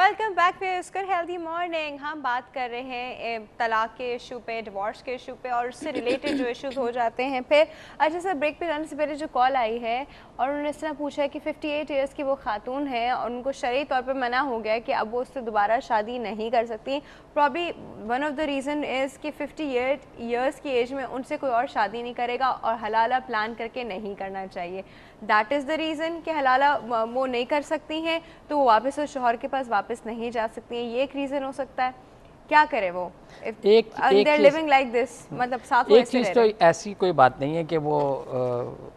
Welcome back Oscar healthy morning. ہم بات کر رہے ہیں طلاق کے ایشو پہ, ڈیورس کے ایشو پہ اور اس سے ریلیٹڈ جو ایشوز ہو جاتے ہیں. پھر اچھا سر, بریک پہ جانے سے پہلے جو کال آئی ہے اور انہوں نے اس طرح پوچھا ہے کہ 58 ایئرس کی وہ خاتون ہے اور ان کو شرعی طور پہ منع ہو گیا کہ اب وہ اس سے دوبارہ شادی نہیں کر سکتی. Probably one of the reason is کہ 58 ایئرس کی ایج میں ان سے کوئی اور شادی نہیں کرے گا اور حلالہ پلان کر کے نہیں کرنا چاہیے. دیٹ از دا ریزن کہ حلالہ وہ نہیں کر سکتی ہیں تو وہ واپس اس شوہر کے پاس واپس نہیں جا سکتی ہیں. یہ ایک ریزن ہو سکتا ہے. کیا کرے وہ ایک چیز تو ایسی کوئی بات نہیں ہے کہ وہ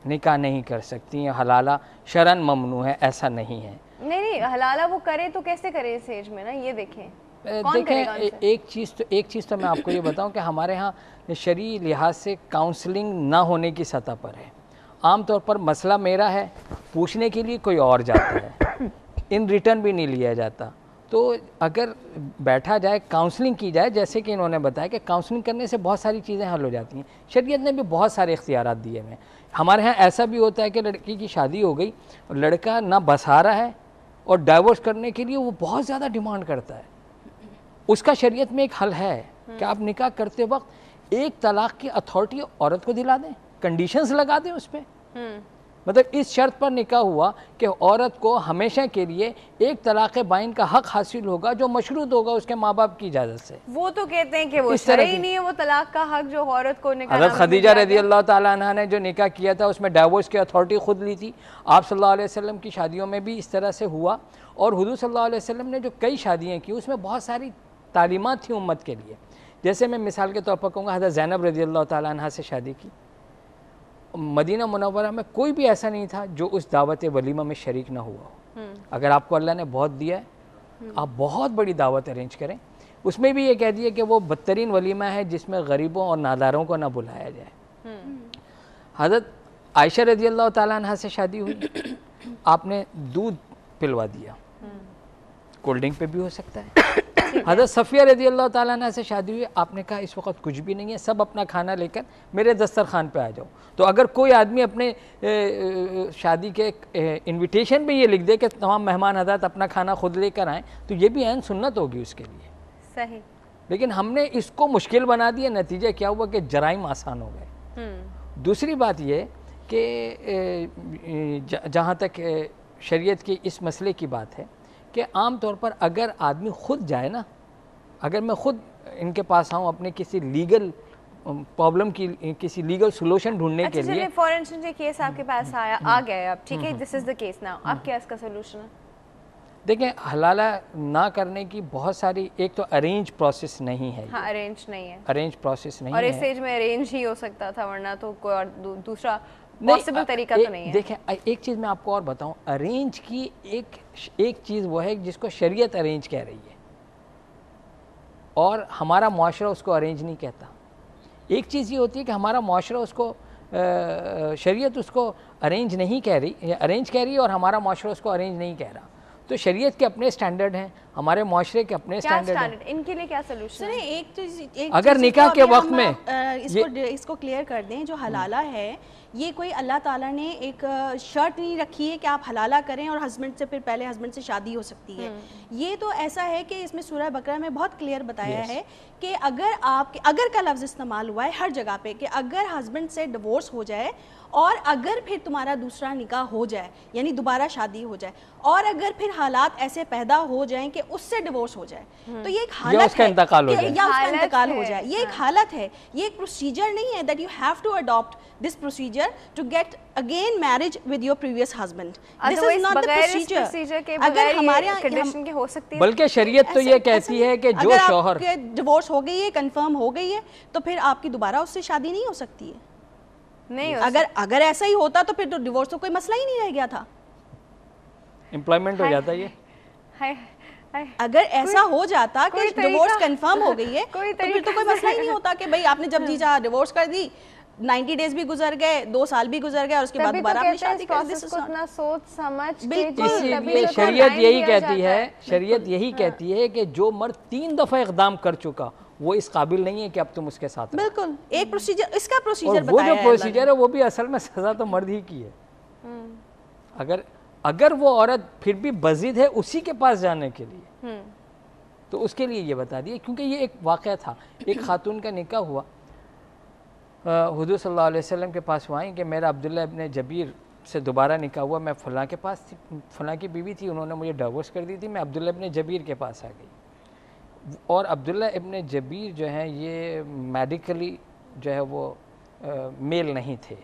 نکاح نہیں کر سکتی ہیں. حلالہ شرعاً ممنوع ہے, ایسا نہیں ہے. نہیں حلالہ وہ کرے تو کیسے کرے اس ایج میں نا, یہ دیکھیں. ایک چیز تو میں آپ کو یہ بتاؤں کہ ہمارے ہاں شرعی لحاظ سے کاؤنسلنگ نہ ہونے کی سطح پر ہے. عام طور پر مسئلہ میرا ہے, پوچھنے کے لیے کوئی اور جاتا ہے, ان ریٹرن بھی نہیں لیا جاتا. تو اگر بیٹھا جائے, کاؤنسلنگ کی جائے, جیسے کہ انہوں نے بتایا کہ کاؤنسلنگ کرنے سے بہت ساری چیزیں حل ہو جاتی ہیں. شریعت نے بھی بہت سارے اختیارات دیے ہوئے ہیں. ہمارے ہاں ایسا بھی ہوتا ہے کہ لڑکی کی شادی ہو گئی اور لڑکا نہ بسا رہا ہے اور ڈائیورس کرنے کے لیے وہ بہت زیادہ ڈیمانڈ کرتا ہے. اس کا شریعت میں ایک حل ہے کہ آپ نکاح کرتے وقت ایک طلاق کی اتھارٹی عورت کو دلا دیں, کنڈیشنز لگا دیں اس پہ. مطلب اس شرط پر نکاح ہوا کہ عورت کو ہمیشہ کے لیے ایک طلاق بائن کا حق حاصل ہوگا جو مشروط ہوگا اس کے ماں باپ کی اجازت سے. وہ تو کہتے ہیں کہ وہ شرعی نہیں ہے وہ طلاق کا حق جو عورت کو نکاح. حضرت خدیجہ رضی اللہ تعالیٰ عنہ نے جو نکاح کیا تھا اس میں ڈائیورس کی اتھارٹی خود لی تھی. آپ صلی اللہ علیہ وسلم کی شادیوں میں بھی اس طرح سے ہوا, اور حضور صلی اللہ علیہ وسلم نے جو کئی شادیاں کی اس میں بہت ساری تعلیمات تھیں امت کے لیے. جیسے میں مثال کے طور پر کہوں گا, حضرت زینب رضی اللہ تعالیٰ عنہ سے شادی کی. مدینہ منورہ میں کوئی بھی ایسا نہیں تھا جو اس دعوت ولیمہ میں شریک نہ ہوا ہو. اگر آپ کو اللہ نے بہت دیا ہے, آپ بہت بڑی دعوت ارینج کریں. اس میں بھی یہ کہہ دیا کہ وہ بدترین ولیمہ ہے جس میں غریبوں اور ناداروں کو نہ بلایا جائے. حضرت عائشہ رضی اللہ تعالیٰ عنہ سے شادی ہوئی, آپ نے دودھ پلوا دیا, کولڈ ڈرنک پہ بھی ہو سکتا ہے. حضرت صفیہ رضی اللہ تعالیٰ عنہ سے شادی ہوئی, آپ نے کہا اس وقت کچھ بھی نہیں ہے, سب اپنا کھانا لے کر میرے دسترخوان پہ آ جاؤ. تو اگر کوئی آدمی اپنے شادی کے انویٹیشن میں یہ لکھ دے کہ تمام مہمان حضرات اپنا کھانا خود لے کر آئیں, تو یہ بھی عین سنت ہوگی اس کے لیے. صحیح. لیکن ہم نے اس کو مشکل بنا دیا, نتیجہ کیا ہوا کہ جرائم آسان ہو گئے. دوسری بات یہ کہ جہاں تک شریعت کے اس مسئلے کی بات ہے کہ عام طور پر اگر آدمی خود جائے نا, اگر میں خود ان کے پاس آؤں اپنے کسی لیگل پرابلم کی کسی لیگل سولوشن ڈھونڈنے کے لیے. اچھا فار انسٹنس یہ کیس آپ کے پاس آ گیا ہے اب, ٹھیک ہے, this is the case now, اب کیا اس کا سولوشن ہے؟ دیکھیں, حلالہ نہ کرنے کی بہت ساری, ایک تو ارینج پروسیس نہیں ہے. ہاں ارینج نہیں ہے, ارینج پروسیس نہیں ہے, اور اس ایج میں ارینج ہی ہو سکتا تھا, ورنہ تو کوئی اور دوسرا پاسبل طریقہ تو نہیں ہے. دیکھیں ایک چیز میں آپ کو اور بتاؤں, ارینج کی ایک چیز وہ ہے جس کو شریعت ارینج کہہ رہی ہے اور ہمارا معاشرہ اس کو ارینج نہیں کہتا. ایک چیز یہ ہوتی ہے کہ ہمارا معاشرہ اس کو, شریعت اس کو ارینج نہیں کہہ رہی, ارینج کہہ رہی ہے, اور ہمارا معاشرہ اس کو ارینج نہیں کہہ رہا. تو شریعت کے اپنے سٹینڈرڈ ہیں, ہمارے معاشرے کے اپنے سٹینڈرڈ ہیں. ان کے لیے کیا سولوشن ہے؟ اگر نکاح کے وقت میں اس کو کلیئر کر دیں, جو حلالہ ہے یہ کوئی اللہ تعالیٰ نے ایک شرط نہیں رکھی ہے کہ آپ حلالہ کریں اور ہسبینڈ سے پھر پہلے ہسبینڈ سے شادی ہو سکتی ہے. یہ تو ایسا ہے کہ اس میں سورہ بقرہ میں بہت کلیئر بتایا ہے کہ اگر کا لفظ استعمال ہوا ہے ہر جگہ پہ کہ اگر ہسبینڈ سے ڈیورس ہو جائے اور اگر پھر تمہارا دوسرا نکاح ہو جائے, یعنی دوبارہ شادی ہو جائے, اور اگر پھر حالات ایسے پیدا ہو جائیں کہ اس سے ڈیورس ہو جائے, تو یہ ایک حالت ہے, یا اس کا انتقال ہو جائے, یہ ایک حالت ہے, یہ ایک پروسیجر نہیں ہے that you have to adopt this procedure to get again marriage with your previous husband. This is not the procedure. اگر ہمارے کنڈیشن کے ہو سکتی ہے, بلکہ شریعت تو یہ کہتی ہے کہ جو شوہر اگر آپ کے ڈیورس ہو گئی ہے, کنفرم ہو گئی ہے, تو پھر آپ کی دوبارہ اس سے شادی نہیں ہو سکتی ہے. نہیں, اگر ایسا ہی ہوتا تو پھر تو ڈیورس تو کوئی مسئلہ ہی نہیں رہ گیا تھا, امپلائمنٹ ہو جاتا. یہ اگر ایسا ہو جاتا کہ ڈیورس کنفرم ہو گئی ہے تو پھر تو کوئی مسئلہ ہی نہیں ہوتا کہ بھئی آپ نے جب جی چاہا ڈیورس کر دی, 90 ڈیز بھی گزر گئے, 2 سال بھی گزر گئے, اور اس کے بعد دوبارہ اپنی شادی کر دی. اتنا سوچ سمجھ بالکل شریعت یہی کہتی ہے, شریعت یہی کہتی ہے کہ جو مرد 3 دفعہ اقدام کر چکا وہ اس قابل نہیں ہے کہ اب تم اس کے ساتھ. بالکل ایک پروسیجر, اس کا پروسیجر بتایا ہے. وہ جو پروسیجر ہے وہ بھی اصل میں سزا تو مرد ہی کی ہے. اگر وہ عورت پھر بھی بضد ہے اسی کے پاس جانے کے لیے تو اس کے لیے یہ بتا دیا، کیونکہ یہ ایک واقعہ تھا، ایک خاتون کا نکاح ہوا، حضور صلی اللہ علیہ وسلم کے پاس وہ آئیں کہ میرا عبداللہ ابن جبیر سے دوبارہ نکاح ہوا، میں فلاں کے پاس تھی، فلاں کی بیوی تھی، انہوں نے مجھے ڈیورس کر دی تھی، میں عبداللہ ابن جبیر کے پاس آ گئی، اور عبداللہ ابن جبیر جو ہیں یہ میڈیکلی جو ہے وہ میل نہیں تھے،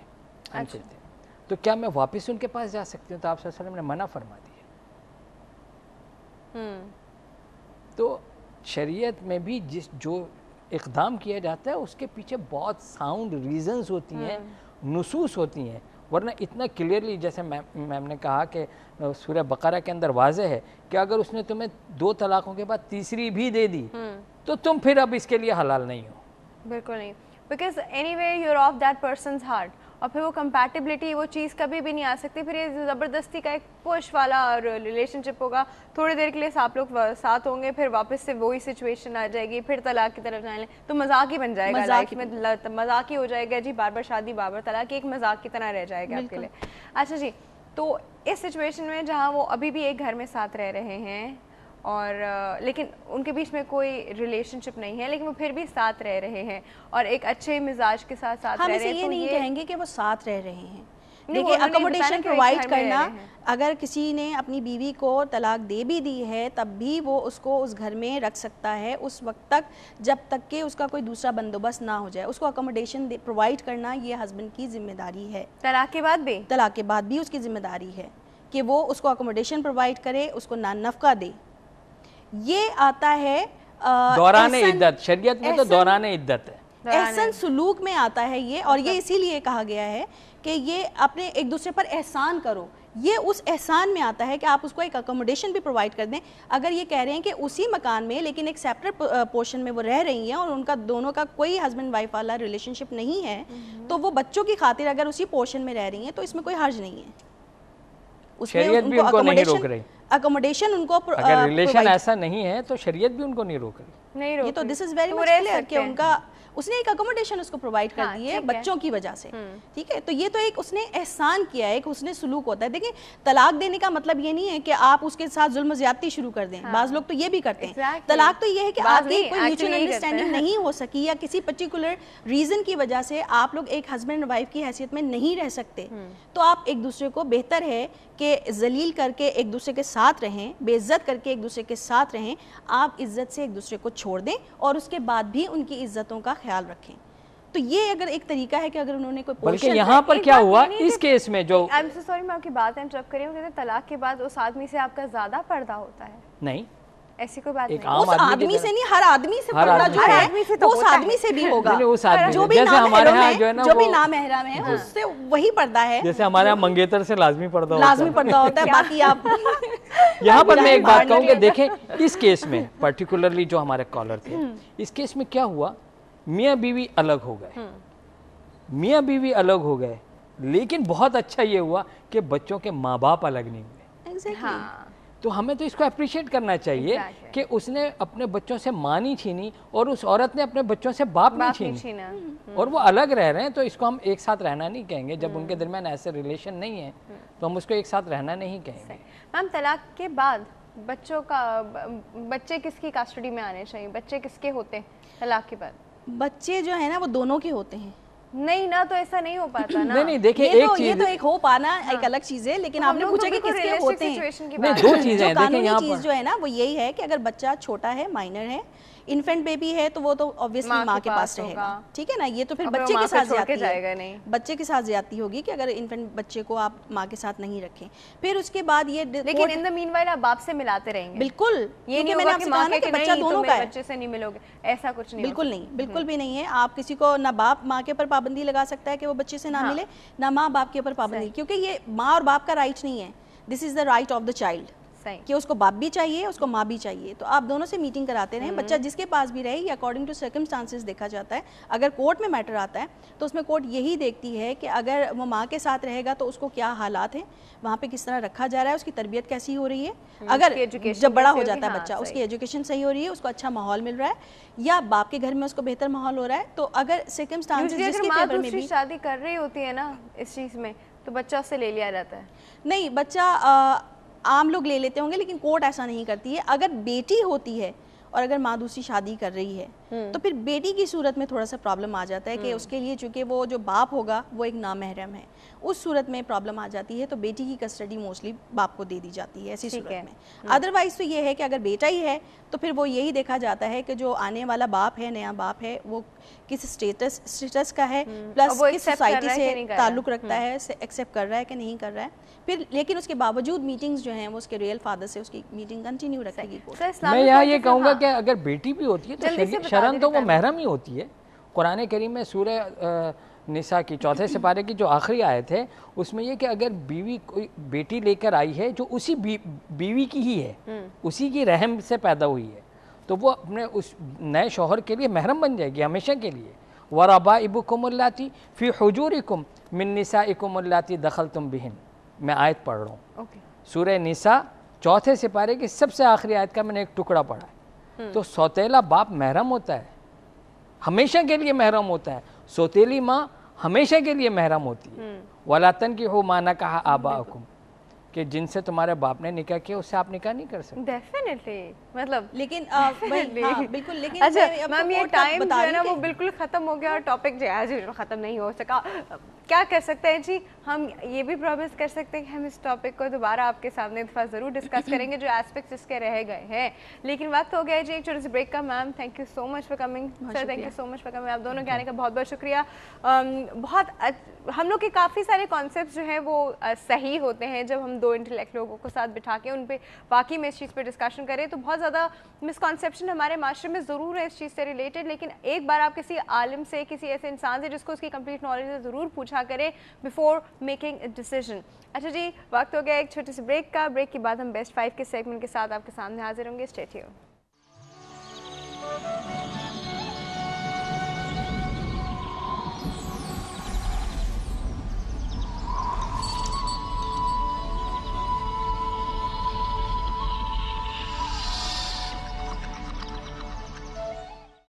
تو کیا میں واپس ان کے پاس جا سکتی ہوں؟ تو آپ صلی اللہ علیہ وسلم نے منع فرما دیا۔ تو شریعت میں بھی جو اقدام کیا جاتا ہے اس کے پیچھے بہت ساؤنڈ ریزنز ہوتی ہیں، نصوص ہوتی ہیں، ورنہ اتنا کلیئرلی جیسے میم نے کہا کہ سورہ بقرہ کے اندر واضح ہے کہ اگر اس نے تمہیں 2 طلاقوں کے بعد تیسری بھی دے دی تو تم پھر اب اس کے لیے حلال نہیں ہو۔ بالکل نہیں، because anyway you are of that person's heart, اور پھر وہ کمپیٹیبلٹی وہ چیز کبھی بھی نہیں آ سکتی، پھر یہ زبردستی کا ایک پش والا ریلیشن شپ ہوگا، تھوڑی دیر کے لیے آپ لوگ ساتھ ہوں گے، پھر واپس سے وہی سچویشن آ جائے گی، پھر طلاق کی طرف جائیں تو مذاق ہی بن جائے گا، لائف میں مذاق ہی ہو جائے گا جی، بار بار شادی بار بار طلاق، ایک مذاق کی طرح رہ جائے گا آپ کے لیے۔ اچھا جی، تو اس سچویشن میں جہاں وہ ابھی بھی ایک گھر میں ساتھ رہ رہے ہیں اور لیکن ان کے بیچ میں کوئی ریلیشن شپ نہیں ہے، لیکن وہ پھر بھی ساتھ رہ رہے ہیں اور ایک اچھے مزاج کے ساتھ رہ رہے ہیں، ہم یہ نہیں کہیں گے کہ وہ ساتھ رہ رہے ہیں۔ دیکھیں اکوموڈیشن پرووائڈ کرنا، اگر کسی نے اپنی بیوی کو طلاق دے بھی دی ہے تب بھی وہ اس کو اس گھر میں رکھ سکتا ہے اس وقت تک جب تک کہ اس کا کوئی دوسرا بندوبست نہ ہو جائے۔ اس کو اکوموڈیشن پرووائڈ کرنا یہ ہسبینڈ کی ذمہ داری ہے، طلاق کے بعد بھی، طلاق کے بعد بھی اس کی ذمہ داری ہے کہ وہ اس کو اکوموڈیشن پرووائڈ کرے، اس کو نفقہ دے۔ یہ آتا ہے دوران عدت، شریعت میں تو دوران عدت ہے، احسن سلوک میں آتا ہے یہ، اور یہ اسی لیے کہا گیا ہے کہ یہ اپنے ایک دوسرے پر احسان کرو، یہ اس احسان میں آتا ہے کہ آپ اس کو ایک اکوموڈیشن بھی پرووائڈ کر دیں۔ اگر یہ کہہ رہے ہیں کہ اسی مکان میں لیکن ایک سیپریٹ پورشن میں وہ رہ رہی ہیں اور ان کا دونوں کا کوئی ہسبینڈ وائف والا ریلیشن شپ نہیں ہے، تو وہ بچوں کی خاطر اگر اسی پورشن میں رہ رہی ہیں تو اس میں کوئی حرج نہیں ہے، شریعت بھی ان کو نہیں روک رہی، اکوموڈیشن ان کو اگر ریلیشن ایسا نہیں ہے تو شریعت بھی ان کو نہیں روک رہی۔ یہ تو دس از ویری مچ کلیئر کہ ان کا اس نے ایک اکوموڈیشن اس کو پرووائڈ کر دی ہے بچوں کی وجہ سے، ٹھیک ہے، تو یہ تو ایک اس نے احسان کیا ہے، ایک اس نے سلوک ہوتا ہے۔ دیکھیں طلاق دینے کا مطلب یہ نہیں ہے کہ آپ اس کے ساتھ ظلم و زیادتی شروع کر دیں، بعض لوگ تو یہ بھی کرتے ہیں۔ طلاق تو یہ ہے کہ آپ کی کوئی میوچل انڈرسٹینڈنگ نہیں ہو سکی یا کسی پرٹیکولر ریزن کی وجہ سے آپ لوگ ایک ہسبینڈ وائف کی حیثیت میں نہیں رہ سکتے، تو آپ ایک دوسرے کو بہتر ہے کہ ذلیل کر کے ایک دوسرے کے ساتھ رہیں، بے عزت کر کے ایک دوسرے کے ساتھ رہیں، آپ عزت سے ایک دوسرے کو چھوڑ دیں اور اس کے بعد بھی ان کی عزتوں کا خیال رکھیں۔ تو یہ اگر ایک طریقہ ہے کہ اگر انہوں نے کوئی بلکہ یہاں پر کیا ہوا اس کیس میں جو I'm so sorry میں آپ کی بات انٹرپٹ کر رہی ہوں، کہ طلاق کے بعد اس آدمی سے آپ کا زیادہ پردہ ہوتا ہے؟ نہیں، ایسی کوئی بات نہیں، اس آدمی سے نہیں، ہر آدمی سے پردہ جو ہے اس آدمی سے بھی ہوگا، جو بھی نامحرم ہے اس سے وہی پردہ ہے، جیسے ہمارے یہاں منگیتر سے لازمی پردہ ہوتا ہے، باقی آپ یہاں پر میں ایک بات کہوں کہ دیکھیں اس کیس میں پرٹیکولرلی جو ہمارے کالر تھے، اس کیس میں کیا ہوا، میاں بیوی الگ ہو گئے، میاں بیوی الگ ہو گئے، لیکن بہت اچھا یہ ہوا کہ بچوں کے ماں باپ الگ نہیں ہوئے۔ تو ہمیں تو اس کو اپریشیٹ کرنا چاہیے کہ اس نے اپنے بچوں سے ماں نہیں چھینی اور اس عورت نے اپنے بچوں سے باپ نہیں چھینا، اور وہ الگ رہ رہے ہیں، تو اس کو ہم ایک ساتھ رہنا نہیں کہیں گے۔ جب ان کے درمیان ایسے ریلیشن نہیں ہے تو ہم اس کو ایک ساتھ رہنا نہیں کہیں گے۔ میم طلاق کے بعد بچے کس کی کسٹڈی میں آنے چاہیے؟ بچے کس کے ہوتے ہیں طلاق کے بعد؟ بچے جو ہے نا وہ دونوں کے ہوتے ہیں۔ نہیں نا، تو ایسا نہیں ہو پاتا نا۔ نہیں دیکھیں ایک چیز، یہ تو ایک ہو پانا ایک الگ چیز ہے، لیکن آپ نے پوچھا کہ کس کے ہوتے ہیں، دو چیزیں ہیں۔ قانونی چیز جو ہے نا وہ یہی ہے کہ اگر بچہ چھوٹا ہے، مائنر ہے، انفینٹ بیبی ہے، تو وہ تو obviously ماں کے پاس رہے گا، ٹھیک ہے نا، یہ تو پھر بچے کے ساتھ زیادتی ہے، بچے کے ساتھ زیادتی ہوگی کہ اگر انفینٹ بچے کو آپ ماں کے ساتھ نہیں رکھیں۔ پھر اس کے بعد یہ لیکن ان دا مین وائل آپ باپ سے ملاتے رہیں گے، بالکل، یہ نہیں میں نے آپ سے کہا نا کہ بچہ دونوں کا ہے، بچے سے نہیں ملوگے، ایسا کچھ نہیں، بالکل نہیں، بالکل بھی نہیں ہے۔ آپ کسی کو نہ باپ ماں کے اوپر پابندی لگا سکتا ہے کہ وہ بچے سے نہ ملے، نہ ماں باپ کے اوپر پابندی، کیونکہ یہ ماں اور باپ کا رائٹ نہیں ہے، this is the right of the child, کہ اس کو باپ بھی چاہیے، اس کو ماں بھی چاہیے۔ تو آپ دونوں سے میٹنگ کراتے رہیں، بچہ جس کے پاس بھی رہے، یہ اکارڈنگ ٹو سرکمسٹانسز دیکھا جاتا ہے۔ اگر کورٹ میں میٹر آتا ہے تو اس میں کورٹ یہی دیکھتی ہے کہ اگر وہ ماں کے ساتھ رہے گا تو اس کو کیا حالات ہیں، وہاں پہ کس طرح رکھا جا رہا ہے، اس کی تربیت کیسی ہو رہی ہے، اگر جب بڑا ہو جاتا ہے بچہ، اس کی ایجوکیشن صحیح ہو رہی ہے، اس کو اچھا ماحول مل رہا ہے، یا باپ کے گھر میں اس کو بہتر ماحول ہو رہا ہے، تو اگر سرکمسٹانسز جس کے فیور میں بھی شادی کر رہی ہوتی ہے نا اس چیز میں، تو بچہ اس سے لے لیا جاتا ہے؟ نہیں، بچہ عام لوگ لے لیتے ہوں گے لیکن کورٹ ایسا نہیں کرتی ہے. اگر بیٹی ہوتی ہے اور اگر ماں دوسری شادی کر رہی ہے تو پھر بیٹی کی صورت میں تھوڑا سا پرابلم آ جاتا ہے کہ اس کے لیے چونکہ وہ جو باپ ہوگا وہ ایک نامحرم ہے, اس صورت میں پرابلم آ جاتی ہے, تو بیٹی کی کسٹڈی موسٹلی باپ کو دے دی جاتی ہے ایسی صورت میں. ادروائز تو یہ ہے کہ اگر بیٹا ہی ہے تو پھر وہ یہی دیکھا جاتا ہے کہ جو آنے والا باپ ہے, نیا باپ ہے, وہ کس اسٹیٹس کا ہے, پلس کس سوسائٹی سے تعلق رکھتا ہے, ایکسیپٹ کر رہا ہے کہ نہیں کر رہا ہے. پھر لیکن اس کے باوجود میٹنگز جو ہیں وہ اس کے ریئل فادر سے اس کی میٹنگ کنٹینیو رکھے گی. میں یہاں یہ کہوں گا کہ اگر بیٹی بھی ہوتی ہے تو شرعاً تو وہ محرم ہی ہوتی ہے. قرآن کریم میں سورہ نساء کی 4 سپارے کی جو آخری آیت ہے اس میں یہ کہ اگر بیوی کوئی بیٹی لے کر آئی ہے جو اسی بیوی کی ہی ہے, اسی کی رحم سے پیدا ہوئی ہے, تو وہ اپنے اس نئے شوہر کے لیے محرم بن جائے گی ہمیشہ کے لیے. وَرَبَائِبُكُمُ اللَّاتِي فِي حُجُورِكُم مِّن نِّسَائِكُمُ اللَّاتِي دَخَلْتُم بِهِنَّ. میں آیت پڑھ رہا ہوں, سورہ نساء 4 سپارے کی سب سے آخری آیت کا میں نے ایک ٹکڑا پڑھا ہے. تو سوتیلا باپ محرم ہوتا ہے, ہمیشہ کے لیے محرم ہوتا ہے. سوتیلی ماں ہمیشہ کے لیے محرم ہوتی ہے. وَلَا تَنْكِحُوا مَا نَكَحَ آبَاؤُكُمْ, کہ جن سے تمہارے باپ نے نکاح کیا اس سے آپ نکاح نہیں کر سکتے. ڈیفینیٹلی, مطلب لیکن بالکل. لیکن اچھا میم یہ ٹائم جو ہے نا وہ بالکل ختم ہو گیا اور ٹاپک جو ہے ختم نہیں ہو سکا. کیا کر سکتے ہیں جی, ہم یہ بھی پرومس کر سکتے ہیں کہ ہم اس ٹاپک کو دوبارہ آپ کے سامنے دفعہ ضرور ڈسکس کریں گے جو ایسپیکٹس اس کے رہ گئے ہیں. لیکن وقت ہو گیا جی ایک چھوٹے سے بریک کا. Ma'am thank you so much for coming. Sir thank you so much for coming. آپ دونوں کے آنے کا بہت بہت شکریہ. بہت ہم لوگ کے کافی سارے کانسیپٹس جو ہیں وہ صحیح ہوتے ہیں جب ہم 2 انٹلیکٹ لوگوں کو ساتھ بٹھا کے ان پہ واقعی میں اس چیز پہ ڈسکشن کریں. تو بہت زیادہ مسکنسیپشن ہمارے معاشرے میں ضرور ہے اس چیز سے ریلیٹڈ, لیکن ایک بار آپ کسی عالم سے, کسی ایسے انسان سے جس کو اس کی کمپلیٹ نالج ہے ضرور پوچھا کریں بفور میکنگ اے ڈیسیژن. اچھا جی وقت ہو گیا ایک چھوٹے سے بریک کا. بریک کے بعد ہم بیسٹ 5 کے سیگمنٹ کے ساتھ آپ کے سامنے حاضر ہوں گے. Stay tuned.